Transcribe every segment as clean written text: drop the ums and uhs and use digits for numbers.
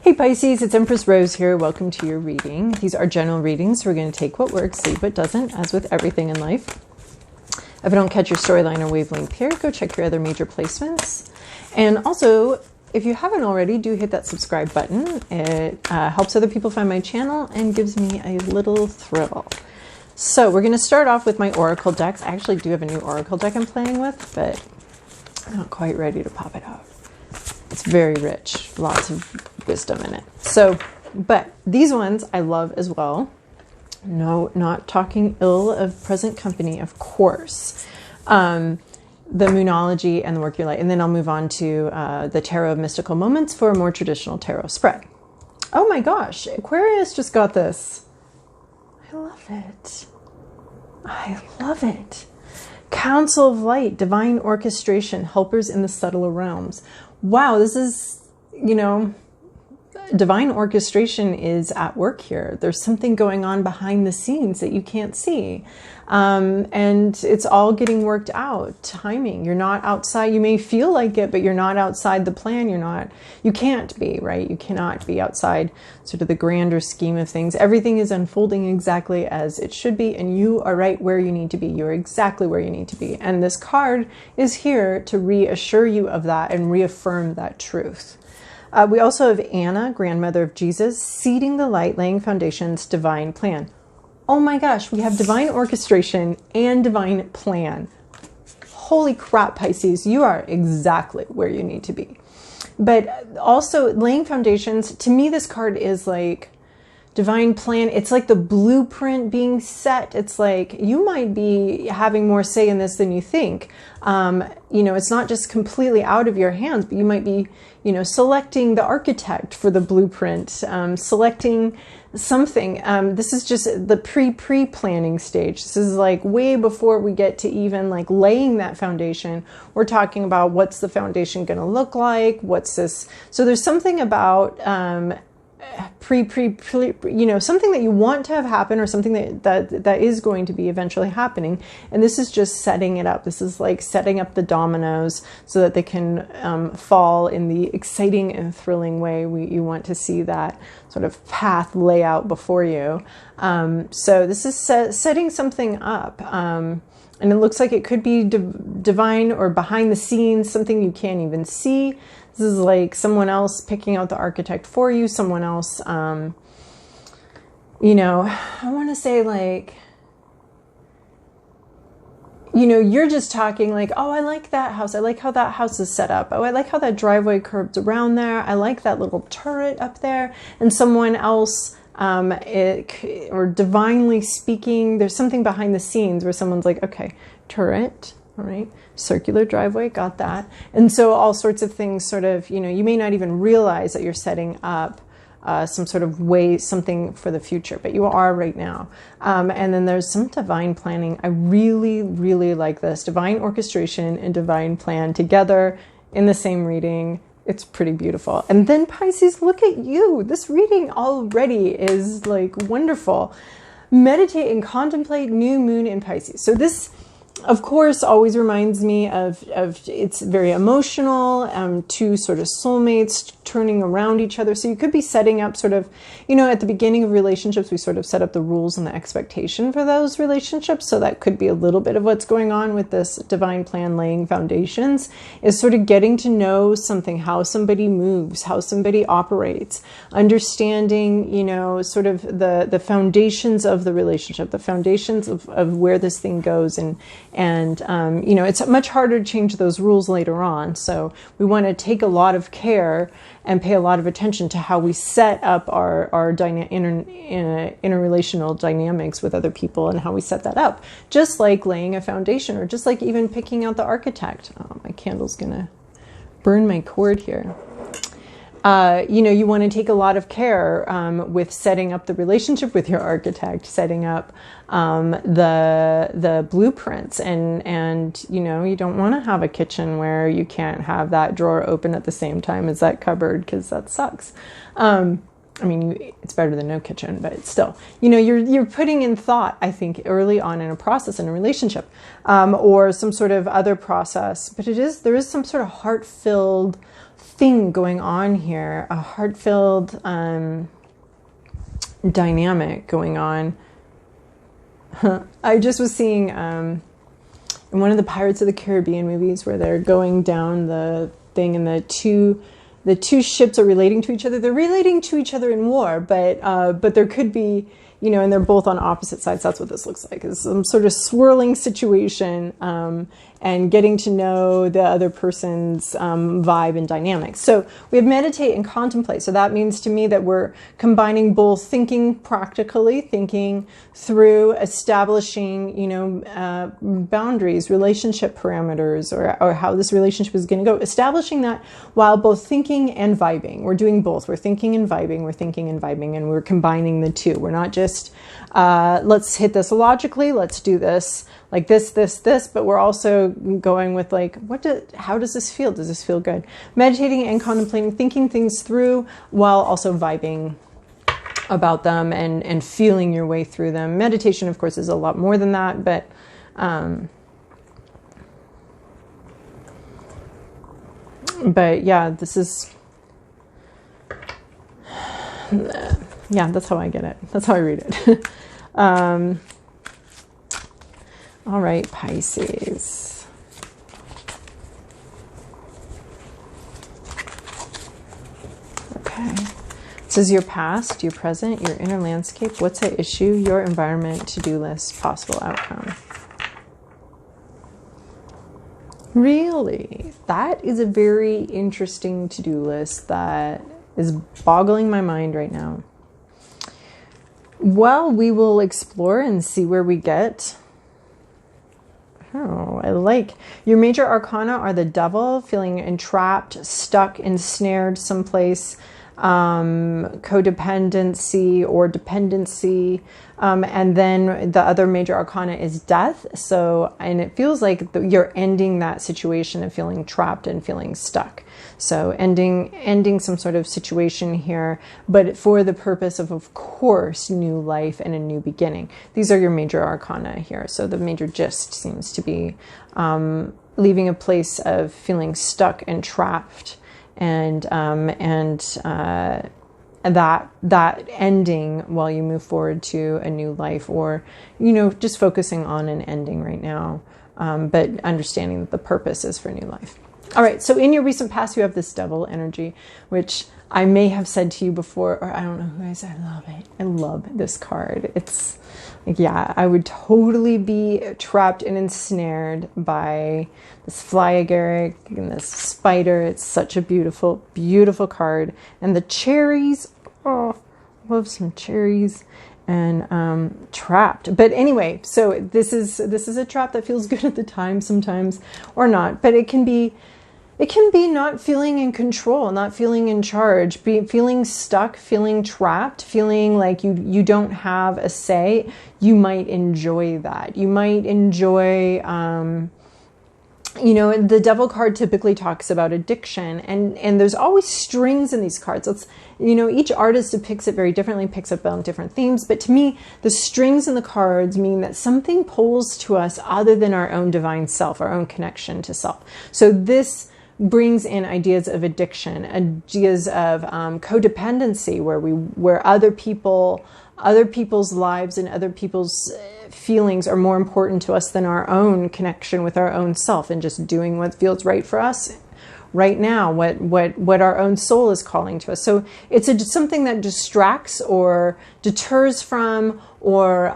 Hey Pisces, it's Empress Rose here. Welcome to your reading. These are general readings. We're going to take what works, leave what doesn't, as with everything in life. If I don't catch your storyline or wavelength here, go check your other major placements. And also, if you haven't already, do hit that subscribe button. It helps other people find my channel and gives me a little thrill. So we're going to start off with my oracle decks. I actually do have a new oracle deck I'm playing with, but I'm not quite ready to pop it out. It's very rich, lots of wisdom in it. So, but these ones I love as well. No, not talking ill of present company, of course. The Moonology and the Work Your Light. And then I'll move on to the Tarot of Mystical Moments for a more traditional tarot spread. Oh my gosh, Aquarius just got this. I love it. I love it. Council of Light, Divine Orchestration, Helpers in the Subtler Realms. Wow, this is, you know, divine orchestration is at work here. There's something going on behind the scenes that you can't see. And it's all getting worked out. Timing. You're not outside. You may feel like it, but you're not outside the plan. You can't be, right? You cannot be outside sort of the grander scheme of things. Everything is unfolding exactly as it should be. And you are right where you need to be. You're exactly where you need to be. And this card is here to reassure you of that and reaffirm that truth. We also have Anna, grandmother of Jesus, seeding the light, laying foundations, divine plan. Oh my gosh, we have divine orchestration and divine plan. Holy crap, Pisces, you are exactly where you need to be. But also laying foundations, to me, this card is like divine plan. It's like the blueprint being set. It's like you might be having more say in this than you think. You know, it's not just completely out of your hands, but you might be, you know, selecting the architect for the blueprint, selecting something. This is just the pre-planning stage. This is like way before we get to even like laying that foundation. We're talking about what's the foundation going to look like? What's this? So there's something about, you know, something that you want to have happen or something that is going to be eventually happening. And this is just setting it up. This is like setting up the dominoes so that they can fall in the exciting and thrilling way you want to see that sort of path lay out before you. So this is setting something up. And it looks like it could be divine or behind the scenes, something you can't even see. This is like someone else picking out the architect for you, someone else, you know, I want to say like, you know, you're just talking like, oh, I like that house. I like how that house is set up. Oh, I like how that driveway curves around there. I like that little turret up there. And someone else, or divinely speaking, there's something behind the scenes where someone's like, okay, turret. All right, circular driveway, got that. And so all sorts of things sort of, you know, you may not even realize that you're setting up some sort of way, something for the future, but you are right now. And then there's some divine planning. I really, really like this. Divine orchestration and divine plan together in the same reading. It's pretty beautiful. And then Pisces, look at you. This reading already is like wonderful. Meditate and contemplate new moon in Pisces. So this, of course, always reminds me of it's very emotional, two sort of soulmates turning around each other. So you could be setting up sort of, you know, at the beginning of relationships, we sort of set up the rules and the expectation for those relationships. So that could be a little bit of what's going on with this divine plan laying foundations, is sort of getting to know something, how somebody moves, how somebody operates, understanding, you know, sort of the foundations of the relationship, the foundations of where this thing goes. And you know, it's much harder to change those rules later on. So we want to take a lot of care and pay a lot of attention to how we set up our interrelational dynamics with other people and how we set that up. Just like laying a foundation, or just like even picking out the architect. Oh, my candle's going to burn my cord here. You know, you want to take a lot of care with setting up the relationship with your architect, setting up the blueprints, and you know, you don't want to have a kitchen where you can't have that drawer open at the same time as that cupboard, because that sucks. I mean, it's better than no kitchen, but still, you know, you're putting in thought, I think, early on in a process in a relationship, or some sort of other process. But there is some sort of heart-filled thing going on here, a heart-filled dynamic going on. I just was seeing in one of the Pirates of the Caribbean movies where they're going down the thing and the two ships are relating to each other. They're relating to each other in war, but there could be, you know, and they're both on opposite sides. That's what this looks like, is some sort of swirling situation, and getting to know the other person's vibe and dynamics. So we have meditate and contemplate. So that means to me that we're combining both thinking practically, thinking through establishing, you know, boundaries, relationship parameters, or how this relationship is going to go, establishing that while both thinking and vibing. We're doing both. We're thinking and vibing, and we're combining the two. We're not just, let's hit this logically, let's do this like this, but we're also going with like, how does this feel? Does this feel good? Meditating and contemplating, thinking things through while also vibing about them and feeling your way through them. Meditation, of course, is a lot more than that, but yeah, this is, yeah, that's how I get it. That's how I read it. All right, Pisces. Okay. This is your past, your present, your inner landscape. What's at issue? Your environment, to-do list, possible outcome. Really? That is a very interesting to-do list that is boggling my mind right now. Well, we will explore and see where we get. Oh, I like your major arcana are the Devil, feeling entrapped, stuck, ensnared someplace, codependency or dependency, and then the other major arcana is Death. So, and it feels like you're ending that situation of feeling trapped and feeling stuck. So ending some sort of situation here, but for the purpose of course, new life and a new beginning. These are your major arcana here. So the major gist seems to be leaving a place of feeling stuck and trapped, and that ending while you move forward to a new life, or, you know, just focusing on an ending right now, but understanding that the purpose is for a new life. All right, so in your recent past, you have this Devil energy, which I may have said to you before, or I don't know who I said, I love it. I love this card. It's like, yeah, I would totally be trapped and ensnared by this fly agaric and this spider. It's such a beautiful, beautiful card. And the cherries, oh, love some cherries. And trapped. But anyway, so this is a trap that feels good at the time sometimes, or not. But it can be not feeling in control, not feeling in charge, feeling stuck, feeling trapped, feeling like you don't have a say. You might enjoy that. You might enjoy, you know, the Devil card typically talks about addiction, and there's always strings in these cards. It's, you know, each artist depicts it very differently, picks up on different themes. But to me, the strings in the cards mean that something pulls to us other than our own divine self, our own connection to self. So this brings in ideas of addiction, ideas of codependency, where other people's lives and other people's feelings are more important to us than our own connection with our own self, and just doing what feels right for us right now, what our own soul is calling to us. So it's something that distracts or deters from or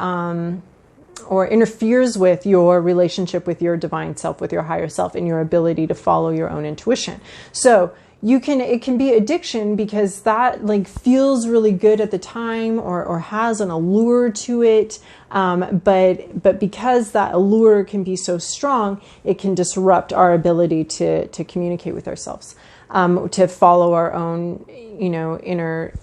interferes with your relationship with your divine self, with your higher self, and your ability to follow your own intuition. So it can be addiction because that like feels really good at the time, or has an allure to it. But because that allure can be so strong, it can disrupt our ability to communicate with ourselves, to follow our own, you know, inner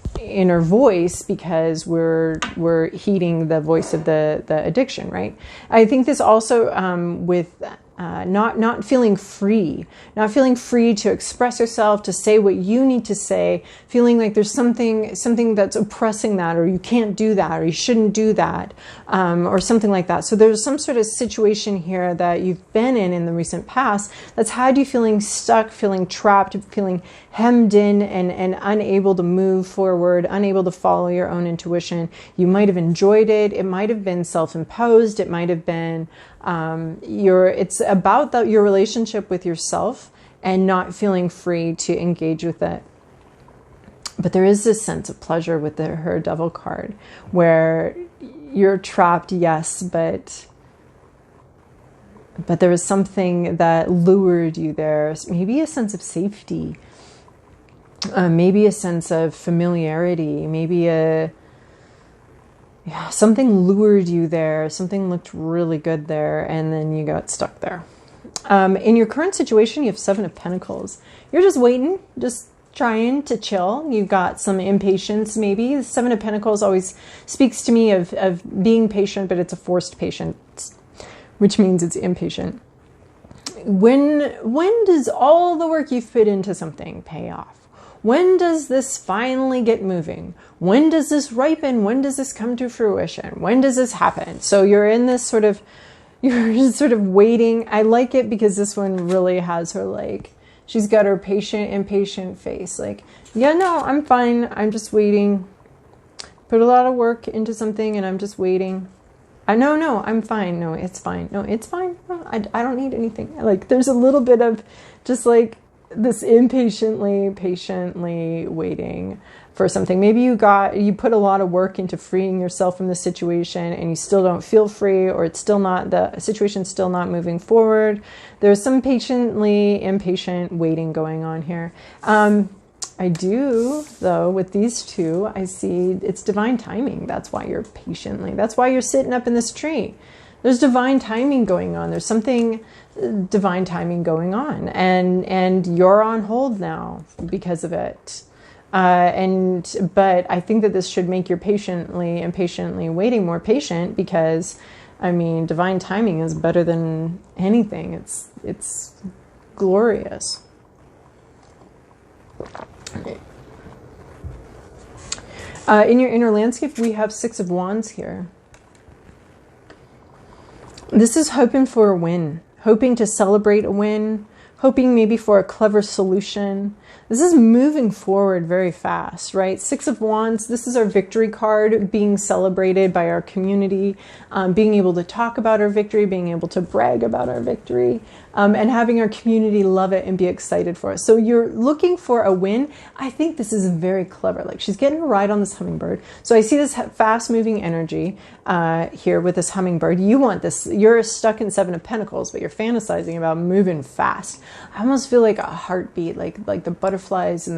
voice, because we're heeding the voice of the addiction, right? I think this also with not feeling free, not feeling free to express yourself, to say what you need to say, feeling like there's something that's oppressing that, or you can't do that, or you shouldn't do that, or something like that. So there's some sort of situation here that you've been in the recent past that's had you feeling stuck, feeling trapped, feeling hemmed in, and unable to move forward, unable to follow your own intuition. You might have enjoyed it. It might have been self-imposed. It might have been it's about your relationship with yourself and not feeling free to engage with it. But there is this sense of pleasure with her Devil card where you're trapped, yes, but there was something that lured you there. Maybe a sense of safety, maybe a sense of familiarity, maybe something lured you there. Something looked really good there, and then you got stuck there. In your current situation, you have 7 of Pentacles. You're just waiting, just trying to chill. You've got some impatience, maybe. The 7 of Pentacles always speaks to me of being patient, but it's a forced patience, which means it's impatient. When does all the work you've put into something pay off? When does this finally get moving? When does this ripen? When does this come to fruition? When does this happen? So you're in this you're sort of waiting. I like it because this one really has her she's got her patient, impatient face. Yeah, no, I'm fine. I'm just waiting. Put a lot of work into something and I'm just waiting. No, I'm fine. No, it's fine. No, it's fine. No, I don't need anything. There's a little bit of just this patiently waiting for something. Maybe you put a lot of work into freeing yourself from the situation and you still don't feel free, or the situation's still not moving forward. There's some patiently impatient waiting going on here. I do, though, with these two, I see it's divine timing. That's why you're that's why you're sitting up in this tree. There's divine timing going on. There's something divine timing going on, and you're on hold now because of it. But I think that this should make your impatiently waiting more patient, because divine timing is better than anything. It's glorious. In your inner landscape, we have 6 of Wands here. This is hoping for a win, hoping to celebrate a win, hoping maybe for a clever solution. This is moving forward very fast, right? 6 of Wands, this is our victory card, being celebrated by our community, being able to talk about our victory, being able to brag about our victory, and having our community love it and be excited for us. So you're looking for a win. I think this is very clever. She's getting a ride on this hummingbird. So I see this fast moving energy here with this hummingbird. You want this. You're stuck in 7 of Pentacles, but you're fantasizing about moving fast. I almost feel like a heartbeat, like the butterflies in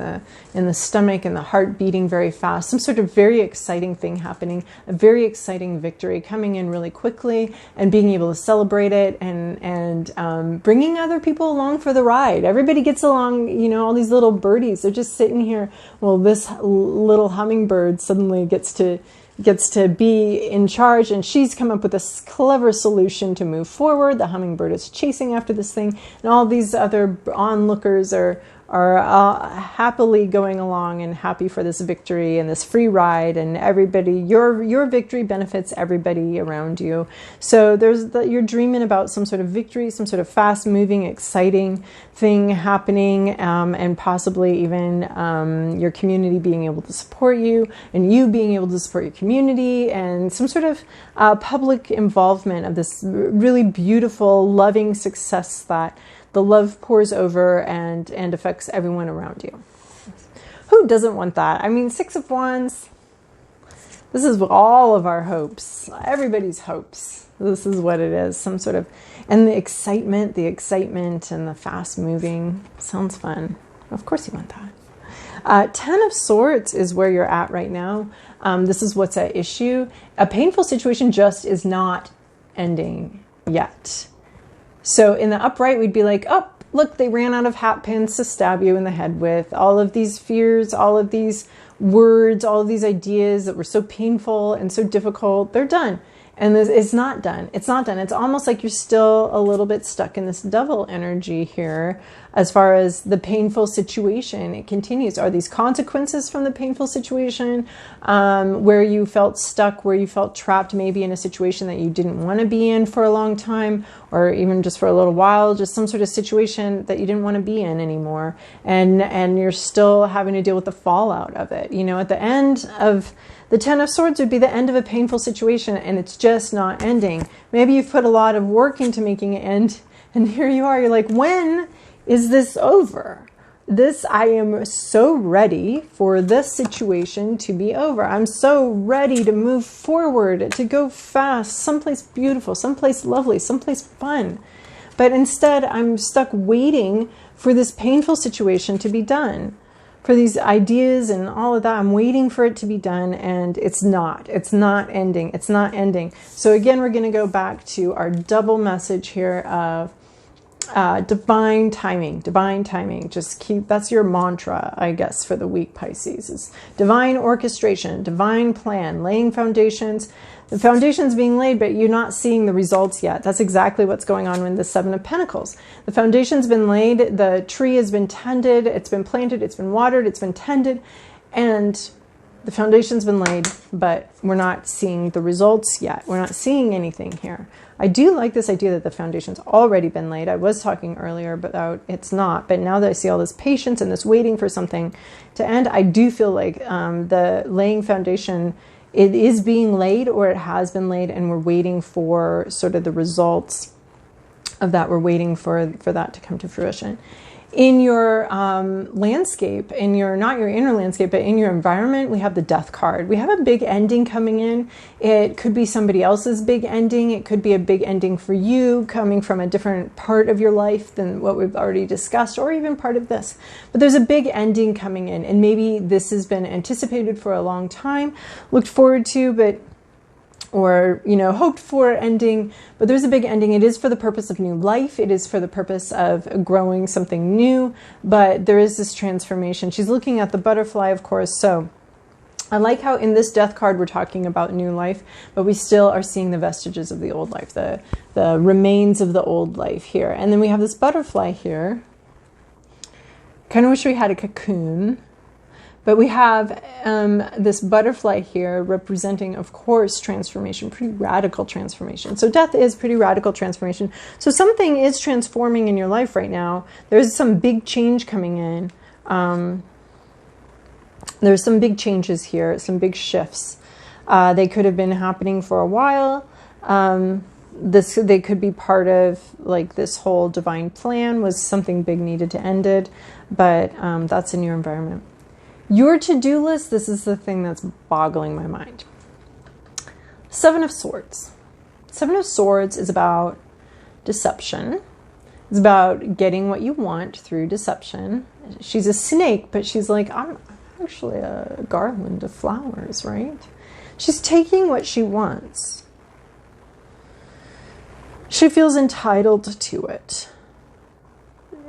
the stomach and the heart beating very fast. Some sort of very exciting thing happening, a very exciting victory coming in really quickly, and being able to celebrate it and bringing other people along for the ride. Everybody gets along, all these little birdies, they're just sitting here. Well, this little hummingbird suddenly gets to be in charge, and she's come up with this clever solution to move forward. The hummingbird is chasing after this thing, and all these other onlookers are happily going along and happy for this victory and this free ride, and everybody, your victory benefits everybody around you. So you're dreaming about some sort of victory, some sort of fast moving, exciting thing happening, and possibly even your community being able to support you, and you being able to support your community, and some sort of public involvement of this really beautiful, loving success that the love pours over and affects everyone around you. Who doesn't want that? 6 of Wands, this is all of our hopes, everybody's hopes. This is what it is, some sort of, and the excitement and the fast moving sounds fun. Of course you want that. 10 of Swords is where you're at right now. This is what's at issue. A painful situation just is not ending yet. So in the upright, we'd be like, oh, look, they ran out of hat pins to stab you in the head with. All of these fears, all of these words, all of these ideas that were so painful and so difficult, they're done. And this, it's not done. It's not done. It's almost like you're still a little bit stuck in this devil energy here as far as the painful situation. It continues. Are these consequences from the painful situation where you felt stuck, where you felt trapped maybe in a situation that you didn't want to be in for a long time, or even just for a little while, just some sort of situation that you didn't want to be in anymore. And you're still having to deal with the fallout of it. You know, at the end of the Ten of Swords would be the end of a painful situation, and it's just not ending. Maybe you've put a lot of work into making it end, and here you are. You're like, when is this over? I am so ready for this situation to be over. I'm so ready to move forward, to go fast, someplace beautiful, someplace lovely, someplace fun. But instead, I'm stuck waiting for this painful situation to be done. For these ideas and all of that, I'm waiting for it to be done, and it's not ending. It's not ending. So again, we're going to go back to our double message here of divine timing. Just keep, that's your mantra, I guess, for the week, Pisces, is divine orchestration, divine plan, laying foundations. The foundation's being laid, but you're not seeing the results yet. That's exactly what's going on with the Seven of Pentacles. The foundation's been laid, the tree has been tended, it's been planted, it's been watered, it's been tended, and the foundation's been laid, but we're not seeing the results yet. We're not seeing anything here. I do like this idea that the foundation's already been laid. I was talking earlier about it's not, but now that I see all this patience and this waiting for something to end, I do feel like the laying foundation, it is being laid, or it has been laid, and we're waiting for sort of the results of that. We're waiting for that to come to fruition. In your landscape, not your inner landscape, but in your environment, we have the Death card. We have a big ending coming in. It could be somebody else's big ending. It could be a big ending for you, coming from a different part of your life than what we've already discussed, or even part of this. But there's a big ending coming in, and maybe this has been anticipated for a long time, looked forward to, or, you know, hoped for ending, but there's a big ending. It is for the purpose of new life. It is for the purpose of growing something new, but there is this transformation. She's looking at the butterfly, of course. So I like how in this Death card, we're talking about new life, but we still are seeing the vestiges of the old life, the remains of the old life here. And then we have this butterfly here. Kind of wish we had a cocoon. But we have this butterfly here representing, of course, transformation, pretty radical transformation. So death is pretty radical transformation. So something is transforming in your life right now. There's some big change coming in. There's some big changes here, some big shifts. They could have been happening for a while. They could be part of, like, this whole divine plan was something big needed to end it. But that's in your environment. Your to-do list, this is the thing that's boggling my mind. Seven of Swords. Seven of Swords is about deception. It's about getting what you want through deception. She's a snake, but she's like, I'm actually a garland of flowers, right? She's taking what she wants. She feels entitled to it.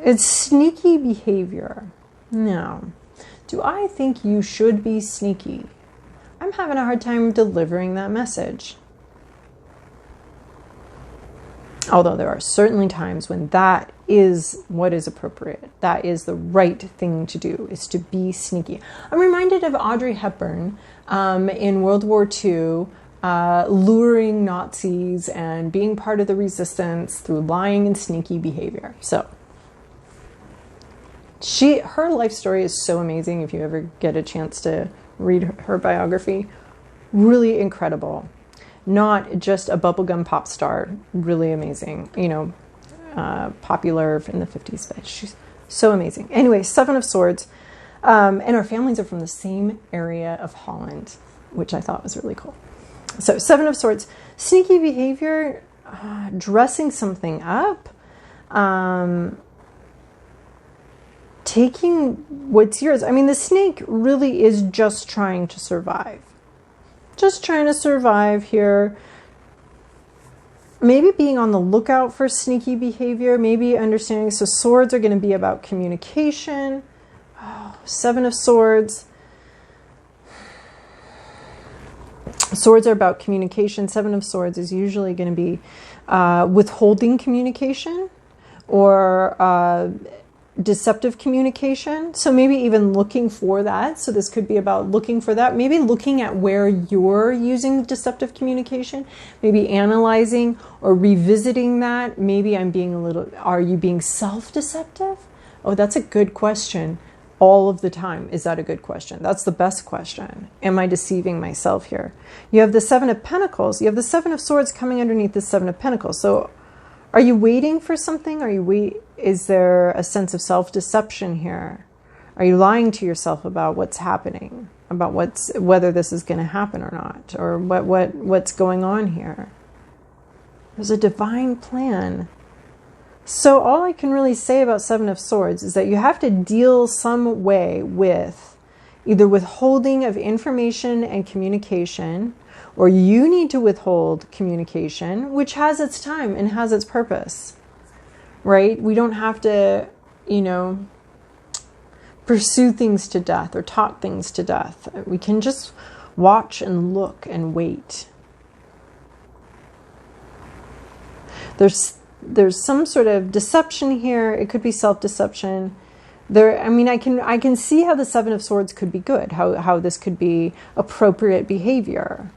It's sneaky behavior. No. Do I think you should be sneaky? I'm having a hard time delivering that message. Although there are certainly times when that is what is appropriate. That is the right thing to do, is to be sneaky. I'm reminded of Audrey Hepburn in World War II, luring Nazis and being part of the resistance through lying and sneaky behavior. So her life story is so amazing. If you ever get a chance to read her biography, really incredible. Not just a bubblegum pop star, really amazing. You know, popular in the 50s, but she's so amazing. Anyway, Seven of Swords, and our families are from the same area of Holland, which I thought was really cool. So Seven of Swords, sneaky behavior, dressing something up, taking what's yours. I mean, the snake really is just trying to survive. Just trying to survive here. Maybe being on the lookout for sneaky behavior. Maybe understanding. So swords are going to be about communication. Oh, Seven of Swords. Swords are about communication. Seven of Swords is usually going to be withholding communication or deceptive communication. So maybe even looking for that. So this could be about looking for that. Maybe looking at where you're using deceptive communication. Maybe analyzing or revisiting that. Maybe are you being self-deceptive? Oh, that's a good question. All of the time. Is that a good question? That's the best question. Am I deceiving myself here? You have the Seven of Pentacles. You have the Seven of Swords coming underneath the Seven of Pentacles. So are you waiting for something? Is there a sense of self-deception here? Are you lying to yourself about what's happening? About whether this is going to happen or not? Or what's going on here? There's a divine plan. So all I can really say about Seven of Swords is that you have to deal some way with either withholding of information and communication, or you need to withhold communication, which has its time and has its purpose, right? We don't have to, pursue things to death or talk things to death. We can just watch and look and wait. There's some sort of deception here. It could be self-deception. I can see how the Seven of Swords could be good, how this could be appropriate behavior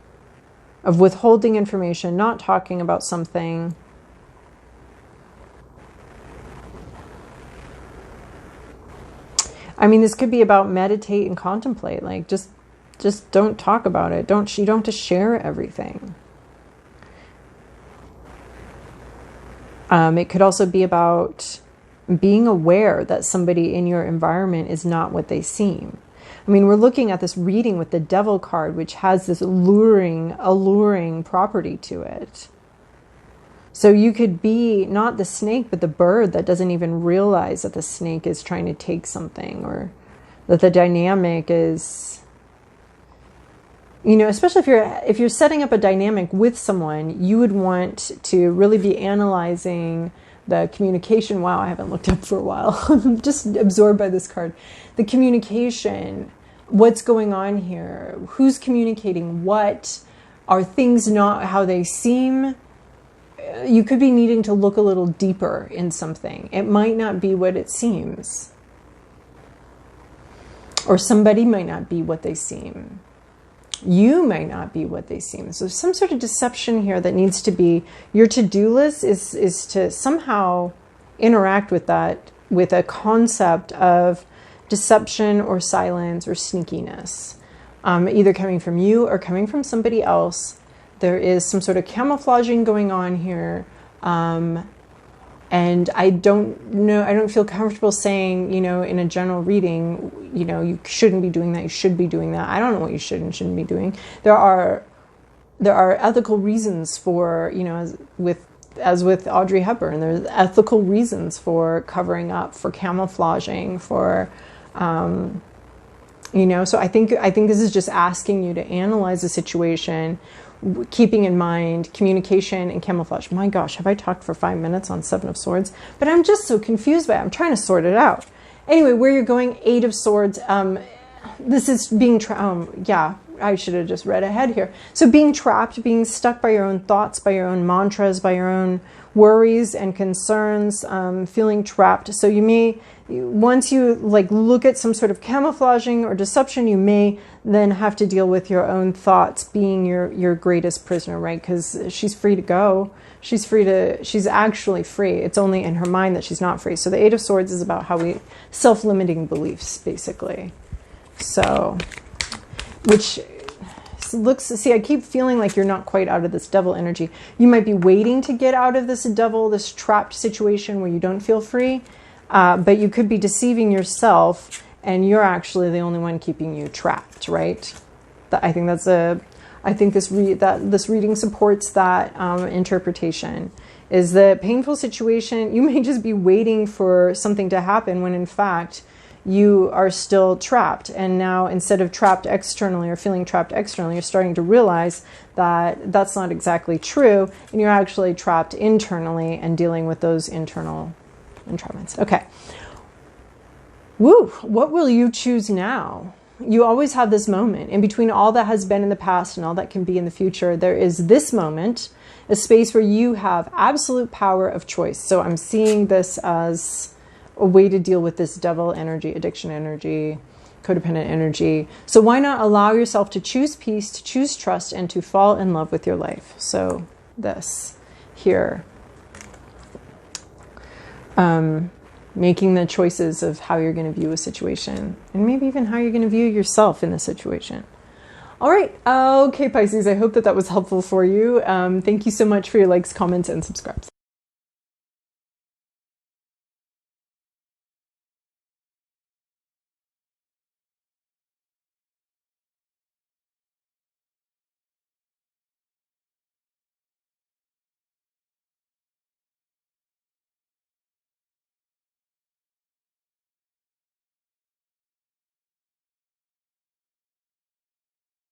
of withholding information, not talking about something. This could be about meditate and contemplate, like just don't talk about it. You don't have to share everything. It could also be about being aware that somebody in your environment is not what they seem. We're looking at this reading with the Devil card, which has this alluring property to it. So you could be not the snake, but the bird that doesn't even realize that the snake is trying to take something, or that the dynamic is... especially if you're setting up a dynamic with someone, you would want to really be analyzing the communication. Wow, I haven't looked up for a while. I'm just absorbed by this card. The communication, what's going on here? Who's communicating what? Are things not how they seem? You could be needing to look a little deeper in something. It might not be what it seems. Or somebody might not be what they seem. You might not be what they seem. So some sort of deception here that needs to be, your to-do list is to somehow interact with that, with a concept of deception or silence or sneakiness, either coming from you or coming from somebody else. There is some sort of camouflaging going on here. And I don't feel comfortable saying, in a general reading, you shouldn't be doing that, you should be doing that. I don't know what you should and shouldn't be doing. There are ethical reasons for, as with Audrey Hepburn, there's ethical reasons for covering up, for camouflaging, for, so I think this is just asking you to analyze the situation, keeping in mind communication and camouflage. My gosh, have I talked for 5 minutes on Seven of Swords? But I'm just so confused by it. I'm trying to sort it out. Anyway, where you're going, Eight of Swords. This is being yeah, I should have just read ahead here. So being trapped, being stuck by your own thoughts, by your own mantras, by your own worries and concerns, feeling trapped. So you may, once you look at some sort of camouflaging or deception, you may then have to deal with your own thoughts being your greatest prisoner, right? Because she's free to go. She's actually free. It's only in her mind that she's not free. So the Eight of Swords is about self-limiting beliefs, basically. So, which see, I keep feeling like you're not quite out of this devil energy. You might be waiting to get out of this trapped situation where you don't feel free, but you could be deceiving yourself, and you're actually the only one keeping you trapped, right? I think this reading supports that interpretation. Is the painful situation, you may just be waiting for something to happen when in fact you are still trapped. And now instead of trapped externally or feeling trapped externally, you're starting to realize that that's not exactly true, and you're actually trapped internally and dealing with those internal entrapments. Okay. Woo! What will you choose now? you always have this moment in between all that has been in the past and all that can be in the future. There is this moment, a space where you have absolute power of choice. So I'm seeing this as a way to deal with this devil energy, addiction energy, codependent energy. So why not allow yourself to choose peace, to choose trust, and to fall in love with your life? So this here. Making the choices of how you're going to view a situation, and maybe even how you're going to view yourself in the situation. All right. Okay, Pisces, I hope that that was helpful for you. Thank you so much for your likes, comments, and subscribes.